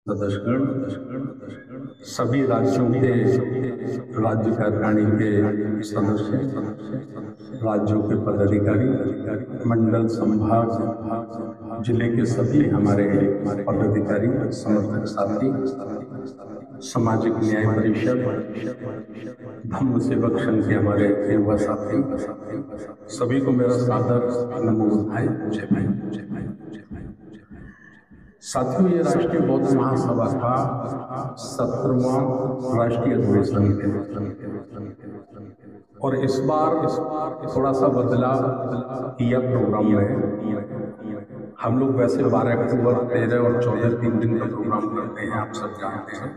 सदस्यगण, सभी राज्यों के राज्य कार्यकारिणी के सदस्य, राज्यों के पदाधिकारी, मंडल, संभाग, जिले के सभी हमारे पदाधिकारी, समर्थक साथी, सामाजिक न्याय परिषद, धम्म सेवक संघ के हमारे युवा साथी, सभी को मेरा सादर नमो बुद्धाय, जय भाई, जय भाई। साथियों, ये राष्ट्रीय बौद्ध महासभा का 17वां राष्ट्रीय अधिवेशन है और इस बार थोड़ा सा बदलाव किया प्रोग्राम में। हम लोग वैसे 12 अक्टूबर, 13 और 14 3 दिन का प्रोग्राम करते हैं, आप सब जानते हैं,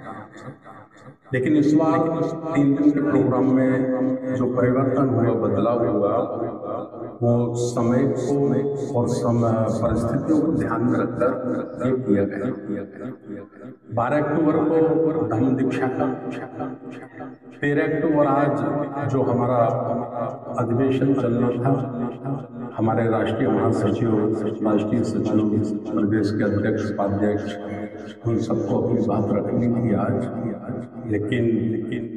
लेकिन इस बार 3 दिन के प्रोग्राम में जो परिवर्तन हुआ, बदलाव हुआ, वो समय को और परिस्थितियों को ध्यान में रखकर ये किया गया। 12 अक्टूबर को धम्म दीक्षा का, 13 अक्टूबर आज जो हमारा अधिवेशन चलना था, हमारे राष्ट्रीय महासचिव, राष्ट्रीय सचिव, प्रदेश के अध्यक्ष, उपाध्यक्ष, उन सबको अपनी बात रखनी थी आज, लेकिन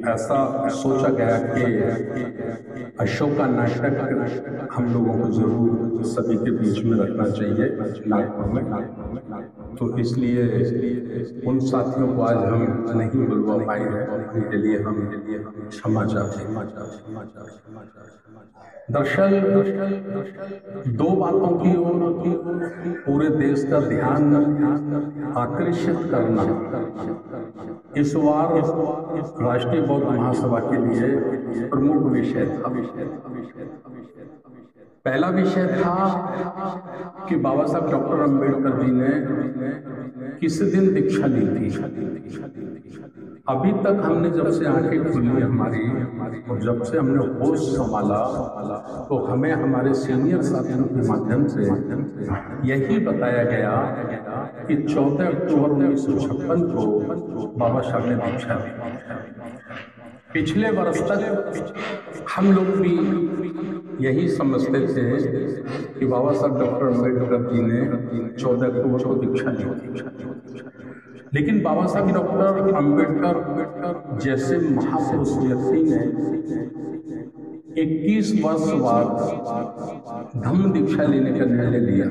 ऐसा सोचा गया कि अशोका नाटक हम लोगों को जरूर सभी के बीच में रखना चाहिए नागपुर में, तो इसलिए उन साथियों को आज हम नहीं बुलवा पाए हैं, उनके लिए हम क्षमा चाहते हैं। दरअसल 2 बातों की ओर पूरे देश का ध्यान आकर्षित करना इस बार राष्ट्रीय बौद्ध महासभा के लिए प्रमुख विषय था। पहला विषय था कि बाबा साहब डॉक्टर अम्बेडकर जी ने किस दिन दीक्षा ली थी। अभी तक हमने जब से आंखें खुली हमारी और जब से हमने होश संभाला, तो हमें हमारे सीनियर साथियों के माध्यम से यही बताया गया कि 14 अक्टूबर 1956 को बाबा साहब ने दीक्षा ली। पिछले वर्ष तक हम लोग भी यही समझते थे कि बाबा साहब डॉक्टर अम्बेडकर जी ने 14 अक्टूबर को दीक्षा ली थी, लेकिन बाबा साहब डॉक्टर अम्बेडकर जैसे महापुरुष व्यक्ति ने 21 वर्ष बाद धम्म दीक्षा लेने का निर्णय लिया।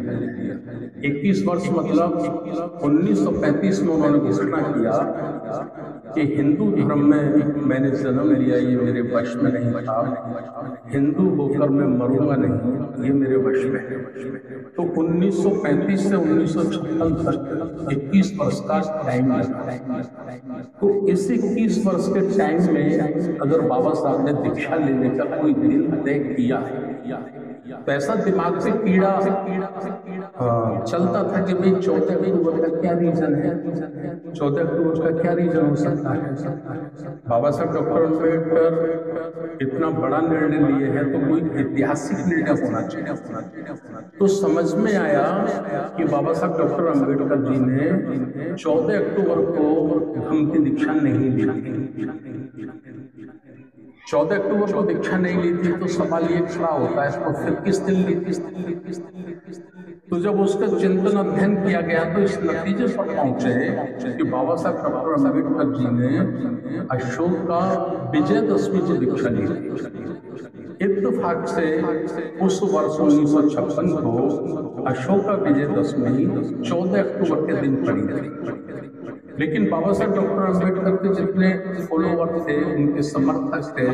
21 वर्ष मतलब 1935 में उन्होंने घोषणा किया कि हिंदू धर्म में मैंने जन्म लिया, ये मेरे वश में नहीं था, हिंदू होकर मैं मरूंगा नहीं, ये मेरे वश में है। तो 1935 से 1956 तक 21 वर्ष का टाइम लगा। तो इस 21 वर्ष के टाइम में अगर बाबा साहब ने दीक्षा लेने का कोई दिन तय किया तो ऐसा दिमाग से कीड़ा चलता था कि भाई 14 अक्टूबर का क्या रीजन है, 14 अक्टूबर का क्या रीजन हो सकता है। बाबा साहब डॉक्टर अम्बेडकर इतना बड़ा निर्णय लिए हैं तो कोई ऐतिहासिक निर्णय होना चाहिए। तो समझ में आया कि बाबा साहब डॉक्टर अम्बेडकर जी ने 14 अक्टूबर को धम्म की दीक्षा नहीं ली। 14 अक्टूबर को दीक्षा नहीं ली थी तो सवाल ये खड़ा होता है तो फिर किस दिन ली थी। तो जब उसका चिंतन अध्ययन किया गया तो इस नतीजे पर पहुंचे कि बाबा साहब डॉक्टर अम्बेडकर जी ने अशोक का विजयदशमी को दीक्षा ली थी। इत्तेफाक से उस वर्ष 1956 को अशोक का विजयदशमी 14 अक्टूबर के दिन पड़ी थी। लेकिन बाबा साहब डॉक्टर अम्बेडकर के जितने फॉलोवर थे, उनके समर्थक थे,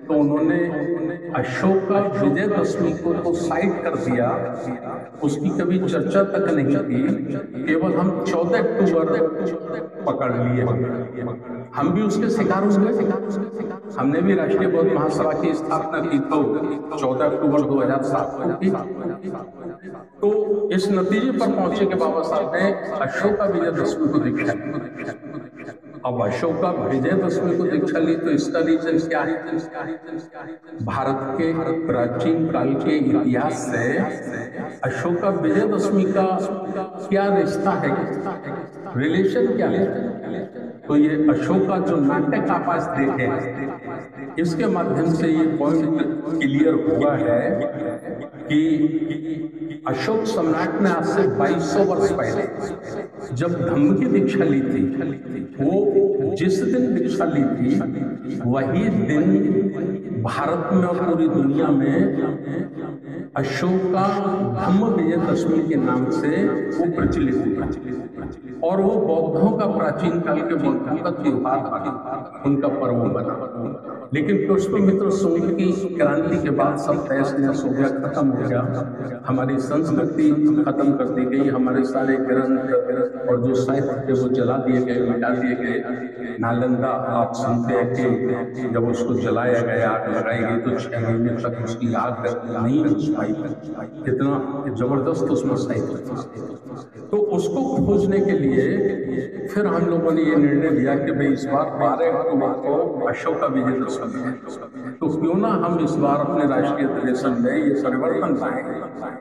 तो उन्होंने अशोक का विजयदशमी को तो साइड कर दिया, उसकी कभी चर्चा तक नहीं की, केवल हम 14 अक्टूबर पकड़ लिए। हम भी उसके शिकार हुए। हमने भी राष्ट्रीय बौद्ध महासभा की स्थापना की तो 14 अक्टूबर 2007 को की। तो इस नतीजे पर पहुंचे कि बाबा साहब ने अशोक का विजयदशमी को दीक्षा ली। अब अशोक का विजयदशमी को दीक्षा ली तो इसका रीजन क्या है? भारत के प्राचीन काल के इतिहास से अशोक का विजयदशमी का क्या रिश्ता है, रिलेशन क्या है? तो ये अशोक का जो नाटक आप आज देखें, इसके माध्यम से ये पॉइंट क्लियर हुआ है कि अशोक सम्राट ने आज से 2200 वर्ष पहले जब धम्म की दीक्षा ली थी, वो जिस दिन दीक्षा ली थी वही दिन भारत में और पूरी दुनिया में अशोका धम्म विजयदशमी के नाम से वो प्रचलित हुआ और वो बौद्धों का प्राचीन काल के बौद्धों का त्योहार बना, उनका पर्व बना। लेकिन पुष्पमित्र शुंग की क्रांति के बाद सब तहस नहस हो गया, खत्म हो गया, हमारी संस्कृति खत्म कर दी गई, हमारे सारे ग्रंथ और जो साहित्य थे वो जला दिए गए, मिटा दिए गए। नालंदा आप सुनते हैं कि जब उसको जलाया गया, आग लगाई गई तो 6 महीने तक उसकी आग नहीं बुझ पाई, इतना जबरदस्त उसमें साहित्य था। तो उसको खोजने के लिए फिर हम लोगों ने ये निर्णय लिया कि भाई इस बार 12 अक्टूबर को अशोका विजयदशमी है, तो क्यों ना हम इस बार अपने राष्ट्रीय अधिवेशन में ये परिवर्तन लाएं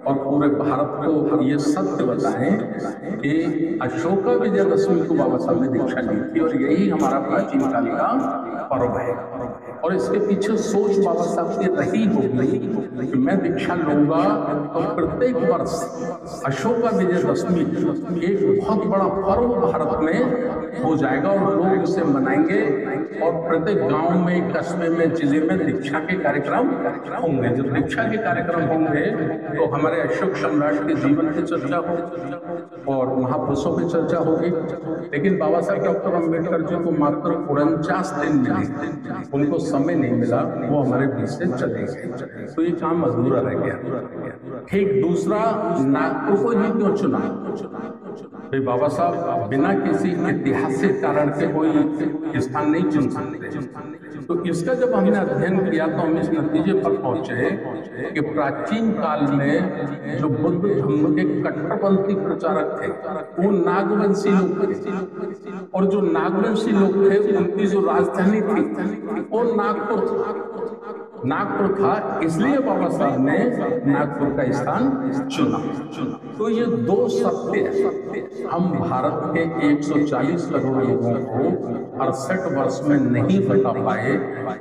और पूरे भारत को ये सत्य बताएं कि अशोका विजयदशमी को बाबा साहब ने दीक्षा ली थी और यही हमारा प्राचीन काल का पर्व है। और इसके पीछे सोच बाबा साहब की रही होगी कि मैं दीक्षा लूंगा तो प्रत्येक वर्ष अशोका विजयदशमी एक बहुत बड़ा पर्व भारत में हो जाएगा और लोग इसे मनाएंगे और प्रत्येक गांव में, कस्बे में, जिले में दीक्षा के कार्यक्रम होंगे। जब दीक्षा के कार्यक्रम होंगे तो हमारे अशोक सम्राट के जीवन की चर्चा होगी और महापुरुषों की चर्चा होगी। लेकिन बाबा साहब डॉक्टर अम्बेडकर जी को मात्र 49 दिन मिले, उनको समय नहीं मिला, वो हमारे बीच से चले गए, तो ये काम अधूरा रह गया। ठीक दूसरा, नागपुर को ही क्यों चुना? भाई बाबा साहब बिना किसी ऐतिहासिक कारण के कोई स्थान नहीं चुन सकते। तो इसका जब हमने अध्ययन किया तो हम इस नतीजे पर पहुंचे कि प्राचीन काल में जो बुद्ध धर्म के कट्टरपंथी प्रचारक थे वो नागवंशी लोग थे और जो नागवंशी लोग थे उनकी जो राजधानी थी वो नागपुर था, इसलिए बाबा साहब ने नागपुर का स्थान चुना। तो ये दो सत्य हम भारत के 140 करोड़ लोगों को 68 वर्ष में नहीं बता पाए,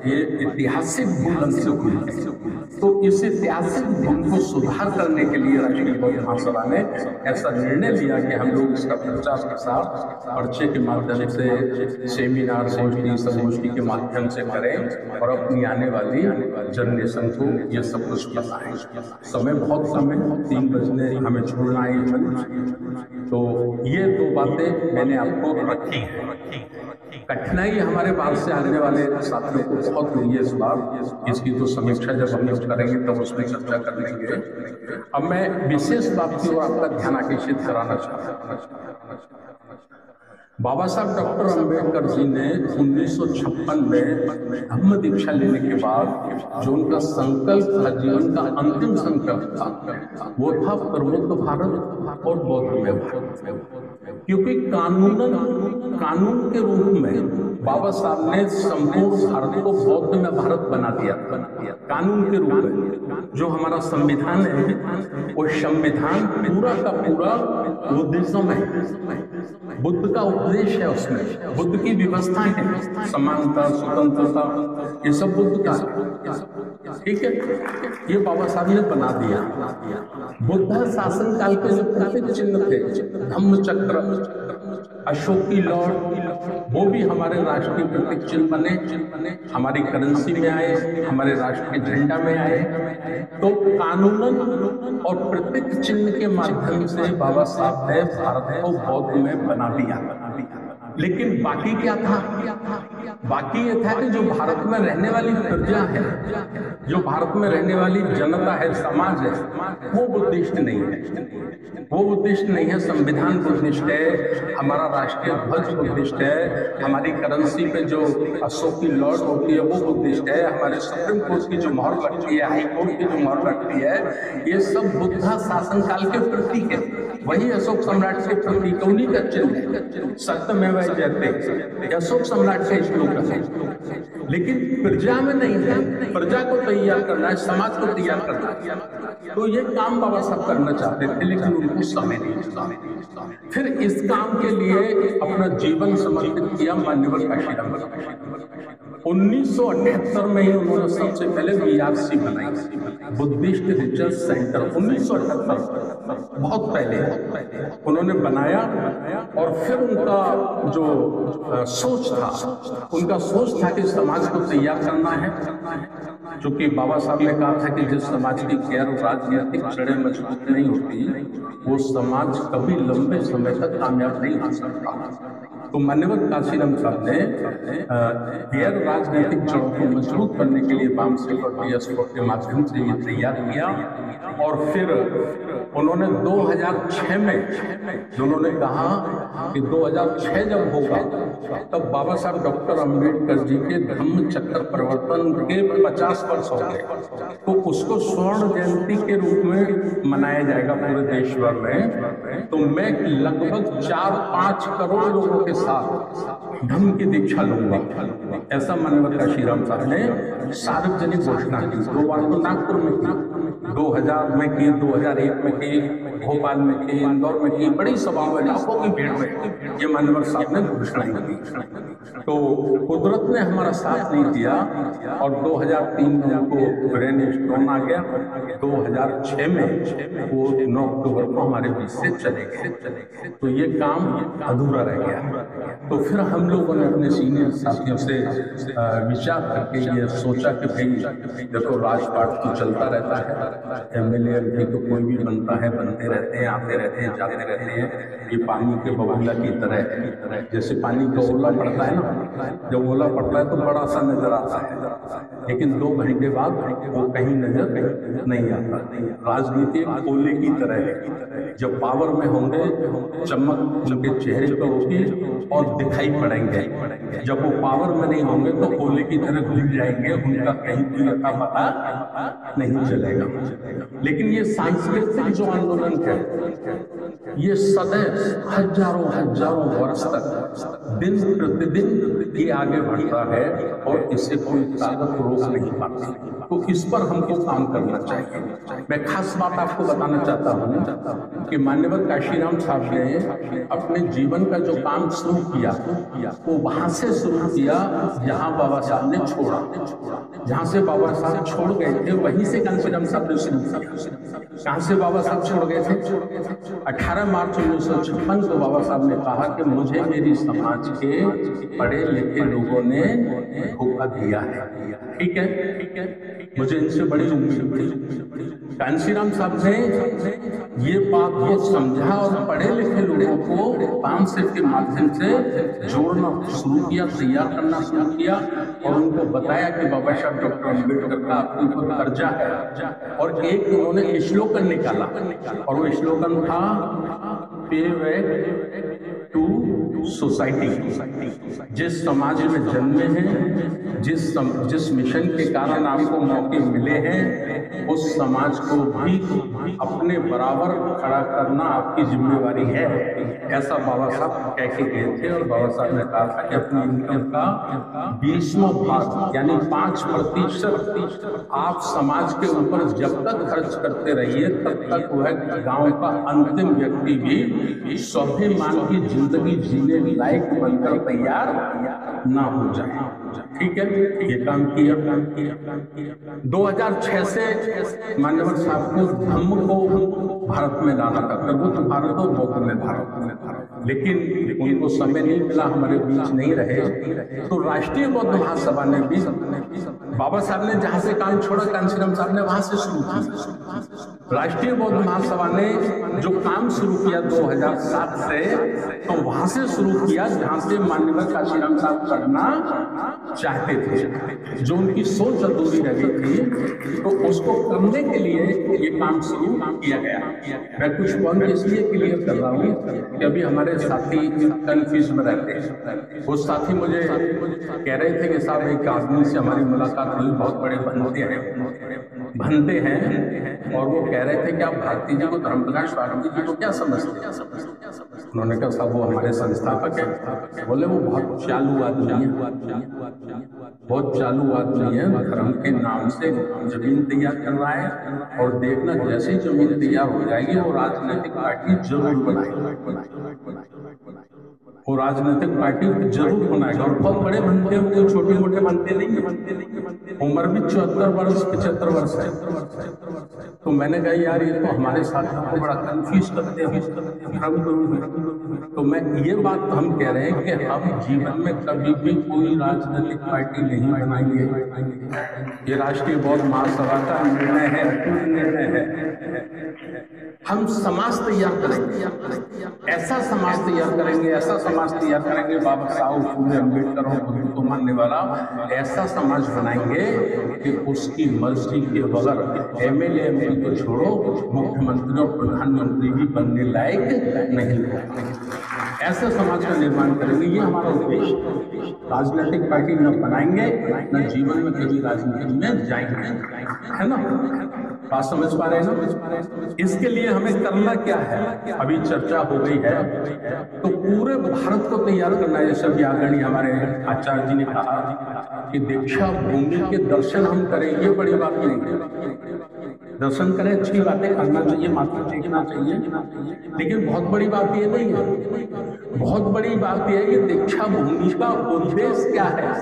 ये ऐतिहासिक भूल हमसे हुई है। तो इस ऐतिहासिक भूल को सुधार करने के लिए राष्ट्रीय बौद्ध महासभा ने ऐसा निर्णय लिया कि हम लोग इसका प्रचार प्रसार पर्चे के माध्यम से, सेमिनार, गोष्ठी, संगोष्ठी के माध्यम से करें और अपनी आने वाली जनरेशन को ये सब कुछ बताएं। समय बहुत कम है, 3 बजने हमें छोड़ना है, तो ये 2 बातें मैंने आपको रखी हैं। कठिनाई हमारे बाहर से आने वाले साथियों को बहुत हुई है इस बार, इसकी तो समीक्षा जब हम करेंगे तब उसमें चर्चा कर लेंगे। अब मैं विशेष बात की ओर आपका ध्यान आकर्षित कराना चाहता हूँ। बाबा साहब डॉक्टर अम्बेडकर जी ने 1956 में धम्म दीक्षा लेने के बाद जो उनका संकल्प था, जीवन का अंतिम संकल्प था, वो था प्रबुद्ध भारत और बौद्धमय भारत। क्योंकि कानून के रूप में बाबा साहब ने संपूर्ण भारत को बौद्धमय भारत बना दिया। कानून के रूप में जो हमारा संविधान है वो संविधान पूरा का पूरा बुद्धिज्म है, बुद्ध का उपदेश है, उसमें बुद्ध की व्यवस्था है, समानता, स्वतंत्रता, ये सब बुद्ध का, ठीक है, ये बाबा साहब ने बना दिया। बुद्ध शासन काल के जो प्रतीक चिन्ह थे, धम्म चक्र, अशोकी लौट, वो भी हमारे राष्ट्रीय प्रतीक चिन्ह बने, हमारी करेंसी में आए, हमारे राष्ट्रीय झंडा में आए। तो कानूनन और प्रतीक चिन्ह के माध्यम से बाबा साहब ने भारत को बौद्ध में बना दिया। लेकिन बाकी क्या था? बाकी ये था कि जो भारत में रहने वाली प्रजा है, जो भारत में रहने वाली जनता है, समाज है, वो बुद्धिस्ट नहीं है, वो बुद्धिस्ट नहीं है। संविधान बुद्धिस्ट है, हमारा राष्ट्रीय ध्वज बुद्धिस्ट है, हमारी करेंसी पे जो अशोकी लौट होती है वो बुद्धिस्ट है, हमारे सुप्रीम कोर्ट की जो मोहर लगती है, हाई कोर्ट की जो मोहर लगती है, ये सब बुद्धा शासन काल के प्रतीक है। वही अशोक सम्राट के प्रतीक, उन्हीं का चिन्ह है। सत्यमेव वै जयते, अशोक सम्राट का श्लोक है। लेकिन प्रजा में नहीं है, प्रजा को तैयार करना है, समाज को तैयार करना है। तो ये काम बाबा साहब करना चाहते थे, लेकिन उनको समय नहीं मिला। फिर इस काम के लिए अपना जीवन समर्पित किया मान्यवर काशीराम। 1978 में ही उन्होंने सबसे पहले BRC बनाई, बुद्धिस्ट रिसर्च सेंटर। 1978 बहुत पहले उन्होंने बनाया। और फिर उनका जो सोच था, उनका सोच था कि समाज को तैयार करना है। क्योंकि बाबा साहब ने कहा था कि जिस समाज की गैर राजनीतिक जड़ें मजबूत नहीं होती, वो समाज कभी लंबे समय तक कामयाब नहीं हो सकता। तो मान्यवर काशीराम साहब ने गैर राजनीतिक जड़ों को मजबूत करने के लिए बामसेल और DSO के माध्यम से ये तैयार किया। और फिर उन्होंने 2006 में उन्होंने कहा कि 2006 जब होगा तब बाबा साहब डॉक्टर अंबेडकर जी के धम्म चक्र परिवर्तन के 50 वर्ष हो गए, तो उसको स्वर्ण जयंती के रूप में मनाया जाएगा पूरे देश भर में। तो मैं लगभग 4-5 करोड़ लोगों के साथ धम्म की दीक्षा लूंगा, ऐसा मान्यवर काशीराम साहब ने सार्वजनिक घोषणा की। 2 बार तो नागपुर में की, 2000 में की, 2001 में की, भोपाल में की, इंदौर में की, बड़ी सभाओं में लाखों की भीड़ में ये मान्यवर साहब ने घोषणाएं की। तो कुदरत ने हमारा साथ नहीं दिया और 2003 में उनको ब्रेन स्ट्रोक आ गया। 2006 में वो 9 अक्टूबर को हमारे बीच से चले गए। तो ये काम अधूरा रह गया। तो फिर हम लोगों ने अपने सीनियर साथियों से विचार करके ये सोचा कि भाई देखो, राजपाट तो चलता रहता है, MLA MP तो कोई भी बनता है, बनते रहते हैं, आते रहते हैं, जाते रहते हैं। ये पानी के बबूला की तरह है। जैसे पानी का ओला पड़ता है ना, जब ओला पड़ता है तो बड़ा सा नजर आता है, लेकिन 2 घंटे बाद वो कहीं नजर नहीं आता। राजनीति ओले की तरह है, जब पावर में होंगे चमक उनके चेहरे पर होगी और दिखाई पड़ेंगे, जब वो पावर में नहीं होंगे तो ओले की तरह घुल जाएंगे, उनका कहीं भी पता नहीं चलेगा। लेकिन ये सांस्कृतिक जो आंदोलन है, ये सदैव हजारों वर्ष तक दिन प्रतिदिन ये आगे बढ़ता है और इसे कोई ताकत रोक नहीं पाती। तो इस पर हमको काम करना चाहिए। मैं खास बात आपको बताना चाहता हूँ कि मान्यवर काशीराम साहब ने अपने जीवन का जो काम शुरू किया वो वहां से शुरू किया जहां बाबा साहब ने छोड़ा। जहां से बाबा साहब छोड़ गए थे वहीं से काशीराम साहब ने शुरू किया। कहां से बाबा साहब छोड़ गए थे? 18 मार्च 1956 को बाबा साहब ने कहा कि मुझे मेरी समाज के पढ़े लिखे लोगों ने धोखा दिया है। ठीक है, मुझे इनसे बड़ी उम्मीद थी। कांशीराम साहब ने ये बात को समझा और पढ़े लिखे लोगों को बामसेल के माध्यम से जोड़ना शुरू किया, तैयार करना शुरू किया और उनको बताया कि बाबा साहब डॉक्टर अम्बेडकर का आपके ऊपर कर्जा है। और एक उन्होंने स्लोगन निकाला और वो स्लोगन था पे बैक टू सोसाइटी। जिस समाज में जन्मे हैं, जिस मिशन के कारण आपको मौके मिले हैं, उस समाज को भी अपने बराबर खड़ा करना आपकी जिम्मेवारी है, ऐसा बाबा साहब कह के गए थे। और बाबा साहब ने कहा था कि अपनी इनकम का 20वां भाग यानी 5% आप समाज के ऊपर जब तक खर्च करते रहिए तब तक वह गांव का अंतिम व्यक्ति भी स्वाभिमान की जिंदगी जीने लायक बनकर तैयार ना हो जाए। ठीक है, ये काम किया। 2006 से मान्यवर साहब को धम्म को भारत में लाना था, वो तो भारत और बौद्ध में भारत, लेकिन उनको समय नहीं मिला, हमारे बीच नहीं रहे। तो राष्ट्रीय बौद्ध महासभा ने भी बाबा साहब ने जहां से काम छोड़ा कांशीराम साहब ने वहां से शुरू किया। राष्ट्रीय बौद्ध महासभा ने जो काम शुरू किया 2007 से, तो वहां से शुरू किया जहां से मान्यवर कांशीराम साहब करना चाहते थे, जो उनकी सोच अधूरी रह गई थी, तो उसको करने के लिए ये काम शुरू किया गया। मैं कुछ पॉइंट इसलिए क्लियर कर रहा हूँ कि अभी हमारे साथी कंफ्यूज में रहते हैं। वो साथी मुझे कह रहे थे कि साहब एक आदमी से हमारी मुलाकात हुई, बहुत बड़े बनते हैं और वो कह रहे थे कि आप भारती जी को, धर्मप्रकाश भारती जी को क्या समझते हैं? उन्होंने कहा साहब वो हमारे संस्थापक हैं। बोले वो बहुत चालू आदमी है, बहुत चालू आदमी है, धर्म के नाम से जमीन तैयार कर रहा है और देखना जैसे ही जमीन तैयार हो जाएगी वो राजनीतिक पार्टी जरूर बनाएगी, वो राजनीतिक पार्टी जरूर बनाएगा। और बहुत बड़े बनते हैं, कोई छोटे मोटे बनते नहीं है। उम्र भी 74 वर्ष 75 वर्ष है। तो मैंने कहा यार ये तो हमारे साथ को बड़ा कंफ्यूज करते हैं, तो मैं ये बात हम कह रहे हैं कि हम जीवन में कभी भी कोई राजनीतिक पार्टी नहीं बनाएंगे। ये राष्ट्रीय बौद्ध महासभा का निर्णय है, निर्णय है। हम समाज तैयार करेंगे, ऐसा समाज तैयार करेंगे, ऐसा समाज तैयार करेंगे, बाबा साहब फूले अम्बेडकर और बुद्ध को मानने वाला ऐसा समाज बनाएंगे कि उसकी मर्जी के बगैर एमएलए एमपी को छोड़ो मुख्यमंत्री और प्रधानमंत्री भी बनने लायक नहीं होगा। ऐसा समाज का निर्माण करेंगे, ये हमारा उद्देश्य। राजनीतिक पार्टी न बनाएंगे न जीवन में कभी राजनीति में जाएंगे, है ना? बात समझ पा रहे हैं ना? इसके लिए हमें करना क्या है? अभी चर्चा हो गई है तो पूरे भारत को तैयार करना है। जैसे आदरणीय हमारे आचार्य जी ने कहा कि दीक्षा भूमि के दर्शन हम करें, ये बड़ी बात नहीं है। दर्शन करें, अच्छी बातें करना चाहिए, माथा टेकना चाहिए, लेकिन बहुत बड़ी बात ये नहीं है। बहुत बड़ी बात यह है कि दीक्षा भूमि का उद्देश्य क्या है।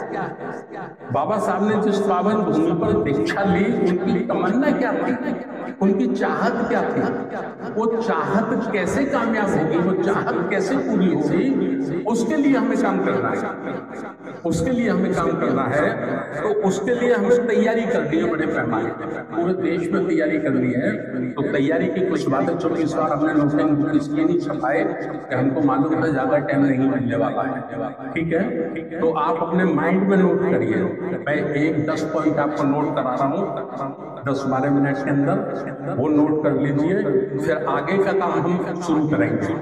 बाबा साहब ने जिस पावन भूमि पर दीक्षा ली, उनकी तमन्ना क्या थी, उनकी चाहत क्या थी, वो चाहत कैसे कामयाब होगी, वो चाहत कैसे पूरी होगी, उसके लिए हमें काम करना है। उसके लिए हमें काम करना है, तो उसके लिए हमें तैयारी करनी है बड़े पैमाने पर, पूरे देश में तैयारी करनी है। तो तैयारी की कुछ बातें, चूंकि इस बार हमने नोटिंग इसलिए नहीं छपाए कि हमको मालूम था ज्यादा टाइम नहीं मिलने वाला है, ठीक है? तो आप अपने माइंड में नोट करिए। मैं 10 पॉइंट आपको नोट करा रहा हूँ 10-12 मिनट के अंदर, वो नोट कर लीजिए, फिर आगे का काम हम शुरू करेंगे।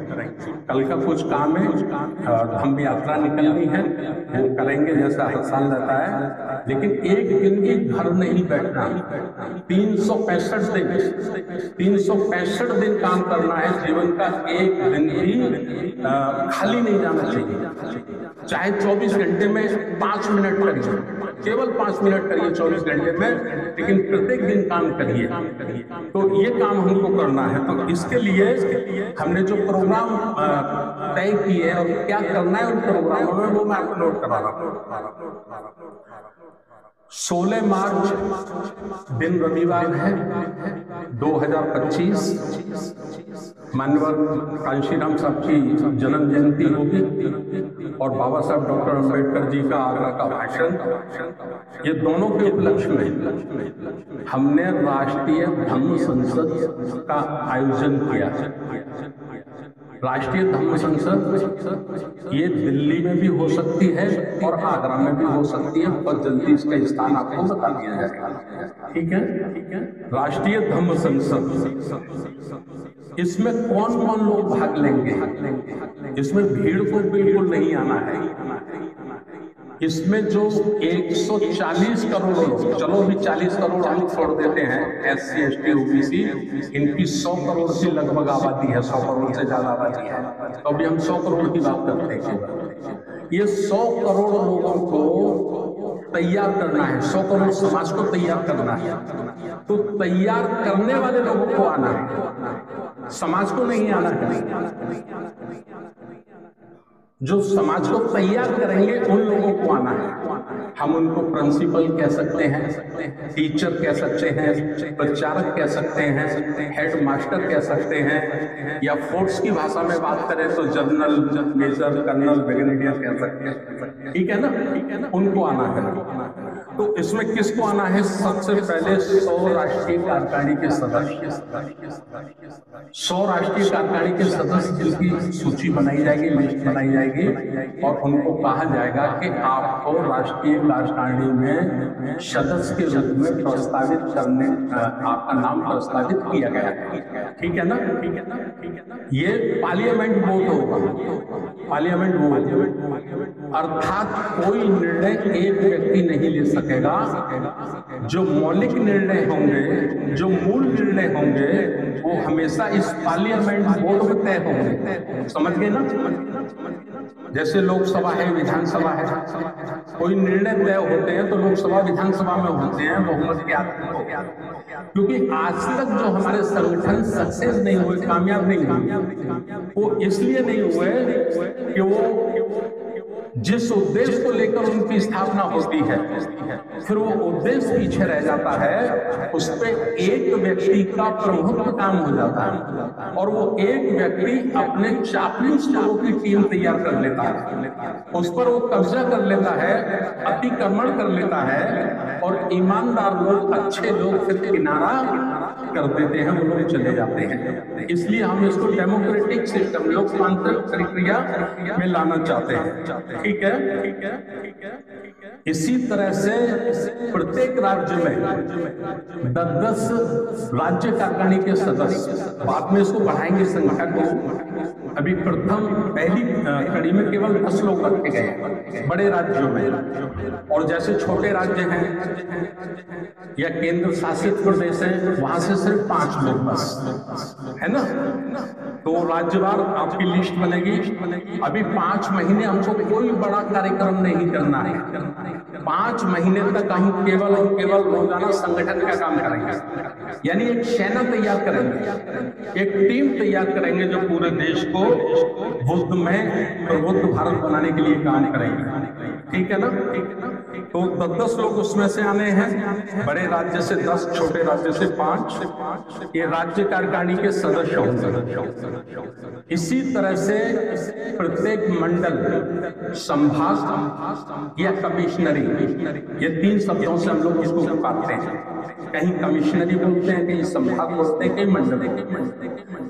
कल का कुछ काम है, हम यात्रा निकलनी है, वो करेंगे जैसा हर साल रहता है, लेकिन एक दिन भी घर नहीं बैठना। 365 दिन काम करना है। जीवन का एक दिन भी खाली नहीं जाना चाहिए। चाहे 24 घंटे में 5 मिनट करिए, केवल 5 मिनट करिए 24 घंटे में, लेकिन प्रत्येक दिन काम करिए। तो ये काम हमको करना है। तो इसके लिए हमने जो प्रोग्राम तय किए और क्या करना है उन प्रोग्रामों में, वो मैं आपको नोट करा रहा हूँ। 16 मार्च दिन रविवार है, 2025, माननीय कांशीराम साहब की जन्म जयंती होगी और बाबा साहब डॉक्टर अम्बेडकर जी का आगरा का भाषण, ये दोनों के उपलक्ष्य में हमने राष्ट्रीय धम्म संसद का आयोजन किया। राष्ट्रीय धम्म संसद ये दिल्ली में भी हो सकती है और आगरा में भी हो सकती है, और जल्दी इसका स्थान आपको बता दिया जाएगा, ठीक है? राष्ट्रीय धम्म संसद, इसमें कौन कौन लोग भाग लेंगे? इसमें भीड़ को बिल्कुल नहीं आना है। इसमें जो 140 करोड़ लोग, चलो भी 40 करोड़ हम छोड़ देते हैं, SC ST OBC, इनकी 100 करोड़ से लगभग आबादी है, 100 करोड़ से ज्यादा आबादी है। तो अभी हम 100 करोड़ की बात करते हैं। ये 100 करोड़ लोगों को तैयार करना है, 100 करोड़ समाज को तैयार करना है। तो तैयार करने वाले लोगों को आना है, समाज को नहीं आना है। जो समाज को तैयार करेंगे उन लोगों को आना है। हम उनको प्रिंसिपल कह सकते हैं, टीचर कह सकते हैं, प्रचारक कह सकते हैं, हेड मास्टर कह सकते हैं, या फोर्स की भाषा में बात करें तो जनरल, मेजर, कर्नल, ब्रिगेडियर कह सकते हैं, ठीक है ना? उनको आना है। तो इसमें किसको आना है? सबसे पहले 100 राष्ट्रीय कार्यकारिणी के सदस्य, 100 राष्ट्रीय कार्यकारिणी के सदस्य जिनकी सूची बनाई जाएगी, लिस्ट बनाई जाएगी, और उनको कहा जाएगा कि आपको राष्ट्रीय कार्यकारिणी में सदस्य के रूप में प्रस्तावित करने, आपका नाम प्रस्तावित किया गया, ठीक है ना? ये पार्लियामेंट वोट होगा, पार्लियामेंट वोट, अर्थात कोई निर्णय एक व्यक्ति नहीं ले सकता। सकेगा। जो मौलिक निर्णय होंगे, जो मूल निर्णय होंगे, वो हमेशा इस पार्लियामेंट बोर्ड में तय होंगे। समझ गए ना? जैसे लोकसभा है, विधानसभा है, कोई निर्णय तय होते हैं तो लोकसभा विधानसभा में होते हैं बहुमत के आधार पर। क्योंकि आज तक जो हमारे संगठन सक्सेस नहीं हुए, कामयाब नहीं हुए, वो इसलिए नहीं हुए कि वो जिस उद्देश्य को लेकर उनकी स्थापना होती है, फिर वो उद्देश्य पीछे रह जाता है, उस पे एक व्यक्ति का प्रभुत्व काम हो जाता है और वो एक व्यक्ति अपने चापलूस लोगों की टीम तैयार कर लेता है, उस पर वो कब्जा कर लेता है, अतिक्रमण कर लेता है और ईमानदार लोग, अच्छे लोग फिर किनारा कर देते हैं, वो लोग चले जाते हैं। इसलिए हम इसको डेमोक्रेटिक सिस्टम, लोकतांत्रिक प्रक्रिया में लाना चाहते हैं। ठीक है, ठीक है, ठीक है। इसी तरह से प्रत्येक राज्य में 10-10 राज्य कार्यकारिणी के सदस्य, बाद में इसको बढ़ाएंगे संख्या को। अभी पहली कड़ी में केवल 10 लोग रखे गए बड़े राज्यों में, और जैसे छोटे राज्य हैं या केंद्र शासित प्रदेश है, वहां से सिर्फ 5 लोग बस, है ना? तो राज्यवार आपकी लिस्ट बनेगी। अभी 5 महीने हमको कोई बड़ा कार्यक्रम नहीं करना है। 5 महीने तक हम केवल रोजाना संगठन का काम करेंगे, यानी एक सेना तैयार करेंगे, एक टीम तैयार करेंगे जो पूरे देश को बुद्ध में प्रबुद्ध भारत बनाने के लिए काम करेंगे। ठीक है ना? तो 10-10 लोग उसमें से आने हैं, बड़े राज्य से 10, छोटे राज्य से 5। ये राज्य कार्यकारिणी के सदस्य होंगे। इसी तरह से प्रत्येक मंडल, संभाग या कमिश्नरी, ये 3 शब्दों से हम लोग इसको पुकारते हैं। कहीं कमिश्नरी बोलते हैं, कहीं संभाग बोलते हैं, कहीं मंडल।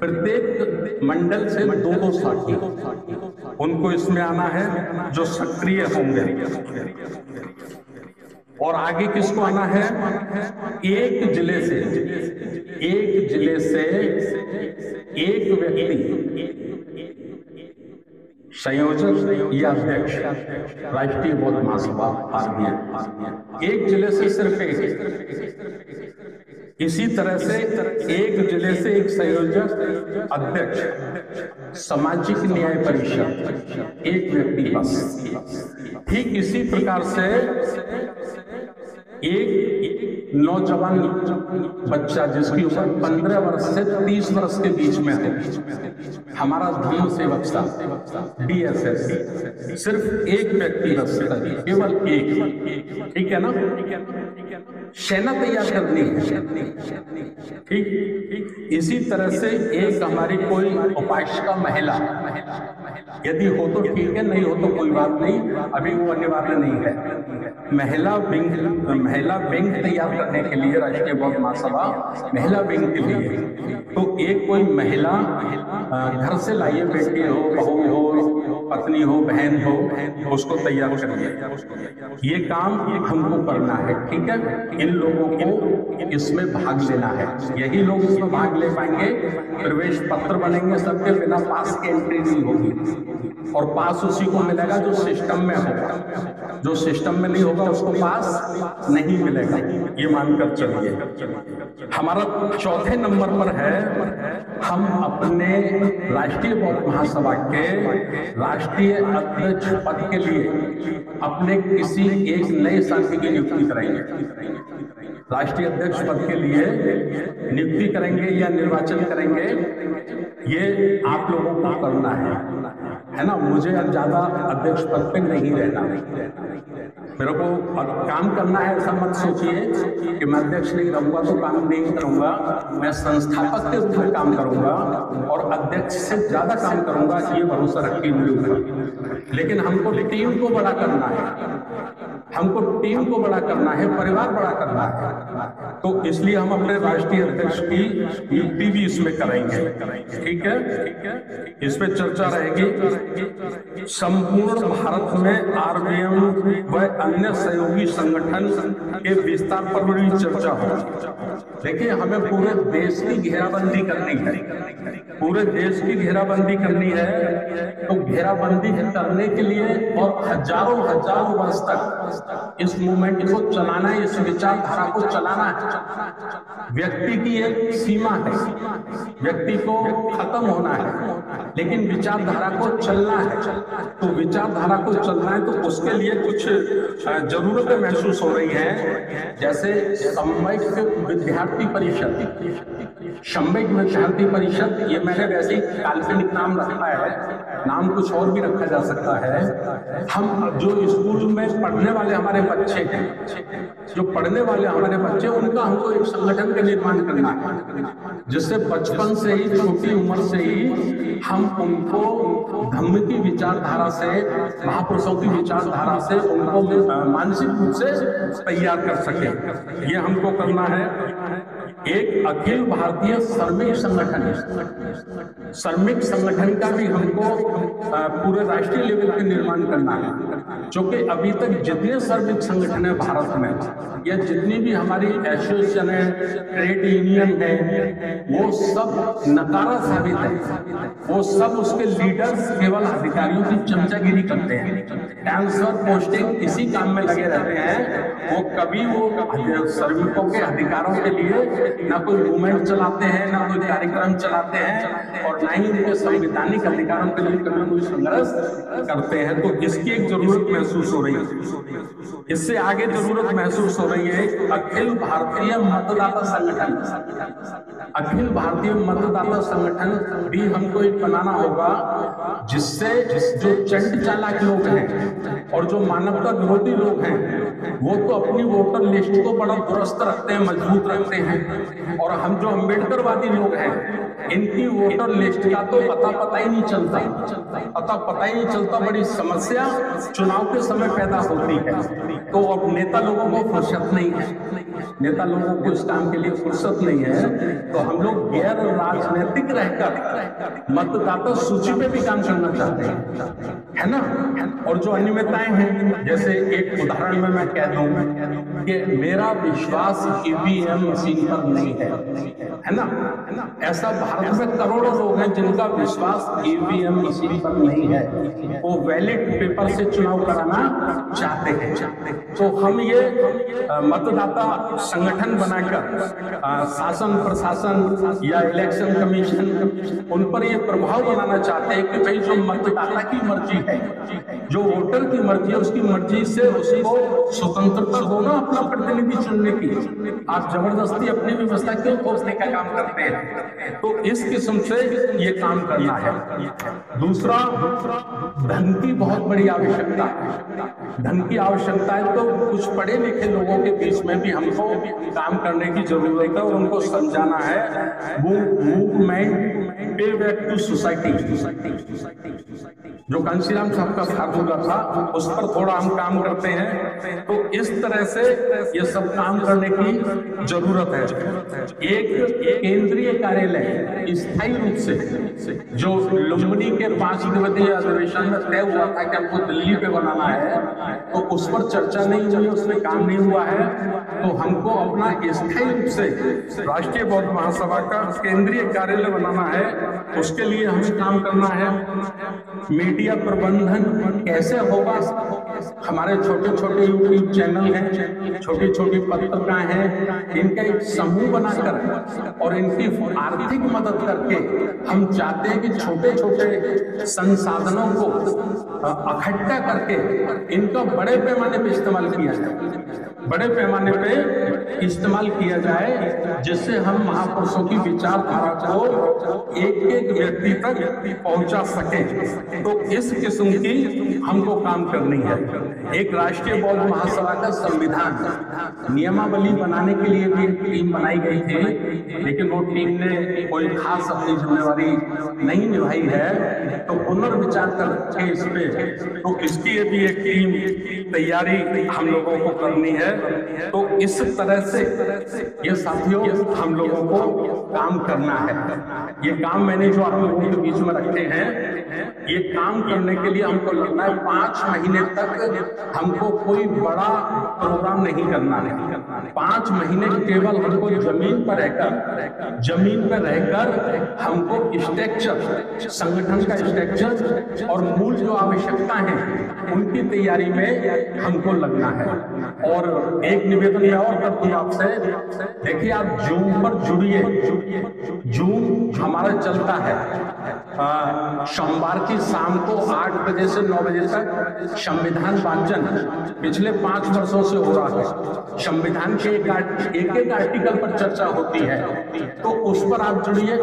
प्रत्येक मंडल से 2-2 साथी उनको इसमें आना है जो सक्रिय होंगे। और आगे किसको आना है? एक जिले से एक व्यक्ति संयोजक या अध्यक्ष, राष्ट्रीय बौद्ध महासभा RBM, एक जिले से सिर्फ एक। इसी तरह से एक जिले से एक संयोजक, अध्यक्ष, सामाजिक न्याय परिषद, एक व्यक्ति बस। ठीक इसी प्रकार से एक नौजवान बच्चा जिसकी उम्र 15 वर्ष से 30 वर्ष के बीच में है, हमारा धर्म सेवक साहब DSS, सिर्फ एक व्यक्ति बस, केवल एक। ठीक है ना? सेना तैयार करनी है। ठीक इसी तरह से एक हमारी कोई उपासिका महिला, यदि हो तो ठीक है, नहीं हो तो कोई बात नहीं, अभी वो अनिवार्य नहीं है। महिला विंग तैयार करने के लिए राष्ट्रीय बौद्ध महासभा महिला विंग के लिए, तो एक कोई महिला घर से लाइए, बेटी हो, बहू हो, पत्नी हो, बहन हो, उसको तैयार करिए। ये काम हमको करना है। ठीक है? इन लोगों को इसमें भाग लेना है, यही लोग इसमें भाग ले पाएंगे। प्रवेश पत्र बनेंगे सबके, बिना पास के एंट्री नहीं होगी, और पास उसी को मिलेगा जो सिस्टम में होगा, जो सिस्टम में नहीं होगा उसको पास नहीं मिलेगा। ये मानकर चलिए। हमारा चौथे नंबर पर है, हम अपने राष्ट्रीय बौद्ध महासभा के राष्ट्रीय अध्यक्ष पद के लिए अपने किसी एक नए साथी की नियुक्ति करेंगे। राष्ट्रीय अध्यक्ष पद के लिए नियुक्ति करेंगे या निर्वाचन करेंगे, ये आप लोगों को करना है ना? मुझे अब ज्यादा अध्यक्ष पद पे नहीं रहना, मेरे को काम करना है। ऐसा मत सोचिए कि मैं अध्यक्ष नहीं रहूंगा तो काम नहीं करूंगा, मैं संस्थापक के रूप में काम करूंगा और अध्यक्ष से ज्यादा काम करूंगा, ये भरोसा रखिए मेरे ऊपर। लेकिन हमको टीम को बड़ा करना है, हमको टीम को बड़ा करना है, परिवार बड़ा करना है। तो इसलिए हम अपने राष्ट्रीय अध्यक्ष की नियुक्ति भी इसमें करेंगे। ठीक है? इस पे चर्चा रहेगी। संपूर्ण भारत में आरबीएम व अन्य सहयोगी संगठन के विस्तार पर बड़ी चर्चा होगी। देखिए, हमें पूरे देश की घेराबंदी करनी है, पूरे देश की घेराबंदी करनी है। तो घेराबंदी करने के लिए और हजारों वर्ष तक इस मूवमेंट को चलाना है, इस विचारधारा को चलाना है। व्यक्ति की एक सीमा है, व्यक्ति को खत्म होना है, लेकिन विचारधारा को चलना है। तो विचारधारा को चलना है तो उसके लिए कुछ जरूरतें महसूस हो रही हैं। जैसे सामयिक विद्यार्थी परिषद, सामयिक विद्यार्थी परिषद, ये मैंने वैसे ही काल्पनिक नाम रखा है, नाम कुछ और भी रखा जा सकता है। हम जो स्कूल में पढ़ने वाले हमारे बच्चे हैं, जो पढ़ने वाले हमारे बच्चे, उनका हमको एक संगठन का निर्माण करना है, जिससे बचपन से ही, छोटी उम्र से ही हम उनको धम्म की विचारधारा से, महापुरुषों की विचारधारा से उनको मानसिक रूप से तैयार कर सके। ये हमको करना है। एक अखिल भारतीय श्रमिक संगठन, श्रमिक संगठन का भी हमको पूरे राष्ट्रीय लेवल पे निर्माण करना है, क्योंकि अभी तक जितने श्रमिक संगठन है भारत में, या जितनी भी हमारी एसोसिएशन है, ट्रेड यूनियन है, वो सब नकारा साबित है। वो सब उसके लीडर्स केवल अधिकारियों की चमचागिरी करते हैं, ट्रांसफर पोस्टिंग इसी काम में लगे रहते हैं। वो कभी वो श्रमिकों के अधिकारों के लिए ना कोई मूवमेंट चलाते हैं, ना कोई कार्यक्रम चलाते हैं, और ना ही उनके संवैधानिक अधिकारों के लिए कभी कोई संघर्ष करते हैं। तो इसकी एक जरूरत महसूस हो रही है। इससे आगे जरूरत महसूस हो रही है अखिल भारतीय मतदाता संगठन। अखिल भारतीय मतदाता संगठन भी हमको एक बनाना होगा, जिससे जो चंड चालाक लोग हैं और जो मानवता विरोधी लोग हैं, वो तो अपनी वोटर लिस्ट को बड़ा दुरुस्त रखते हैं, मजबूत रखते हैं, और हम जो अम्बेडकरवादी लोग हैं, इनकी वोटर लिस्ट का तो पता ही नहीं चलता, पता ही नहीं चलता। बड़ी समस्या चुनाव के समय पैदा होती है। तो अब नेता लोगों को फुर्सत नहीं है, नेता लोगों को इस काम के लिए फुर्सत नहीं है, तो हम लोग गैर राजनीतिक रहकर मतदाता सूची पे भी काम करना चाहते हैं, है ना। और जो अनियमितताएं हैं, जैसे एक उदाहरण में मैं कह दूं कि मेरा विश्वास ईवीएम मशीन पर नहीं है ना। ऐसा भारत में करोड़ों लोग हैं जिनका विश्वास ईवीएम मशीन पर नहीं है, वो वैलिड पेपर से चुनाव कराना चाहते हैं। तो हम ये मतदाता संगठन बनाकर शासन प्रशासन या इलेक्शन कमीशन उन पर ये प्रभाव बनाना चाहते हैं कि भाई जो मतदाता की मर्जी है, जो वोटर की मर्जी है, उसकी मर्जी से उसको स्वतंत्रता दो ना अपना प्रतिनिधि चुनने की। आप जबरदस्ती अपनी व्यवस्था क्यों खोजने का काम करते हैं? तो इस किस्म से ये काम करना है। दूसरा, धन की बहुत बड़ी आवश्यकता है। धन की आवश्यकता है तो कुछ पढ़े लिखे लोगों के बीच में भी हमको काम करने की जरूरत है और उनको समझाना है। वो मूवमेंट पे बैक टू सोसाइटी, जो कांशीराम साहब का फार्मूला था, उस पर थोड़ा हम काम करते हैं। तो इस तरह से ये सब काम करने की जरूरत है। एक केंद्रीय कार्यालय स्थायी रूप से, जो लुम्बिनी के 5 दिवसीय अधिवेशन में तय हुआ था कि हमको दिल्ली पे बनाना है, तो उस पर चर्चा नहीं हुई, उसमें काम नहीं हुआ है। तो हमको अपना स्थायी रूप से राष्ट्रीय बौद्ध महासभा का केंद्रीय कार्यालय बनाना है, उसके लिए हमें काम करना है। मीडिया प्रबंधन कैसे होगा? हमारे छोटे छोटे यूट्यूब चैनल हैं, छोटी छोटी पत्रिकाएं हैं, इनका एक समूह बनाकर और इनकी आर्थिक मदद करके हम चाहते हैं कि छोटे छोटे संसाधनों को इकट्ठा करके इनका बड़े पैमाने पे इस्तेमाल किया जाए, बड़े पैमाने पे इस्तेमाल किया जाए, जिससे हम महापुरुषों की विचारधारा को एक एक व्यक्ति तक पहुंचा सके। तो इस किस्म की हमको काम करनी है। एक राष्ट्रीय बौद्ध महासभा का संविधान नियमावली बनाने के लिए भी एक टीम बनाई गई थी, लेकिन वो टीम ने कोई खास अपनी जिम्मेवारी नहीं निभाई है। तो पुनर्विचार करके इस पे, तो इसकी भी एक टीम तैयारी हम लोगों को करनी है। तो इस तरह से ये साथियों हम लोगों को काम करना है। ये काम मैंने जो आप लोगों के बीच में रखे हैं, ये काम करने के लिए हमको लगता है 5 महीने तक हमको कोई बड़ा प्रोग्राम नहीं करना है। 5 महीने केवल हमको जमीन पर रहकर हमको स्ट्रक्चर, संगठन का स्ट्रक्चर और मूल जो आवश्यकता है उनकी तैयारी में हमको लगना है। और एक निवेदन मैं और कर दूं आपसे, देखिए आप जूम पर जुड़िए। जूम हमारा चलता है सोमवार की शाम को 8 बजे से 9 बजे तक संविधान वाचन पिछले 5 वर्षों से हो रहा है। संविधान के एक आर्टिकल पर चर्चा होती है, तो उस पर आप जुड़िए।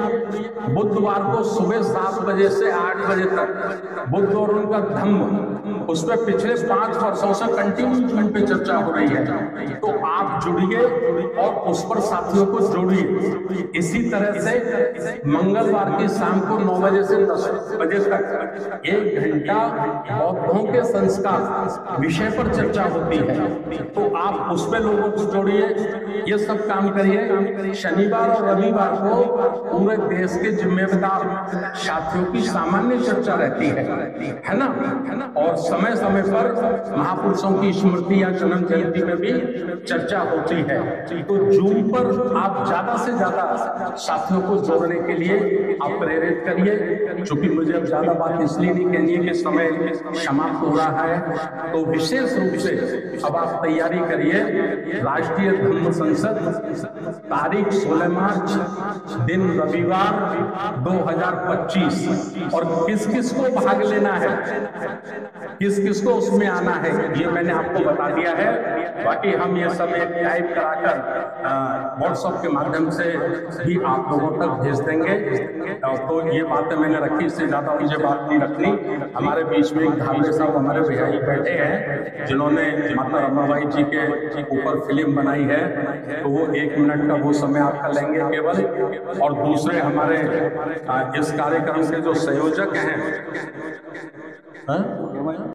बुधवार को सुबह 7 बजे से 8 बजे तक बुद्ध और उनका धम्म, उस पर पिछले 5 वर्षों से कंटिन्यू जूम पे चर्चा हो रही है, तो आप जुड़िए और उस पर साथियों को जोड़िए। इसी तरह से मंगलवार की शाम को 9 बजे से 10 बजे तक 1 घंटा बौद्धों के संस्कार विषय पर चर्चा होती है, तो आप उस पर लोगों को जोड़िए। ये सब काम करिए। शनिवार और रविवार को पूरे देश के जिम्मेदार साथियों की सामान्य चर्चा रहती है ना। और समय समय पर महापुरुषों की स्मृति या जन्म जयंती में भी चर्चा होती है। तो जूम पर आप ज्यादा से ज्यादा साथियों को जोड़ने के लिए आप प्रेरित करिए। चूंकि मुझे अब ज्यादा बात इसलिए नहीं कहनी है कि समय समाप्त हो रहा है, तो विशेष रूप से अब आप तैयारी करिए। राष्ट्रीय धम्म संसद तारीख 16 मार्च, दिन रविवार 2025, और किस किस को भाग लेना है, किस किस को उसमें आना है, ये मैंने आपको बता दिया है। बाकी हम ये सब एक टाइप कराकर व्हाट्सएप के माध्यम से भी आप लोगों तक भेज देंगे। तो ये बातें मैंने रखी, इससे ज्यादा मुझे बात नहीं रखनी। हमारे बीच में एक धाबे साहब हमारे भैया जी बैठे हैं जिन्होंने माता रमाबाई जी के ऊपर फिल्म बनाई है, तो वो 1 मिनट का वो समय आपका लेंगे केवल। और दूसरे हमारे इस कार्यक्रम के जो संयोजक हैं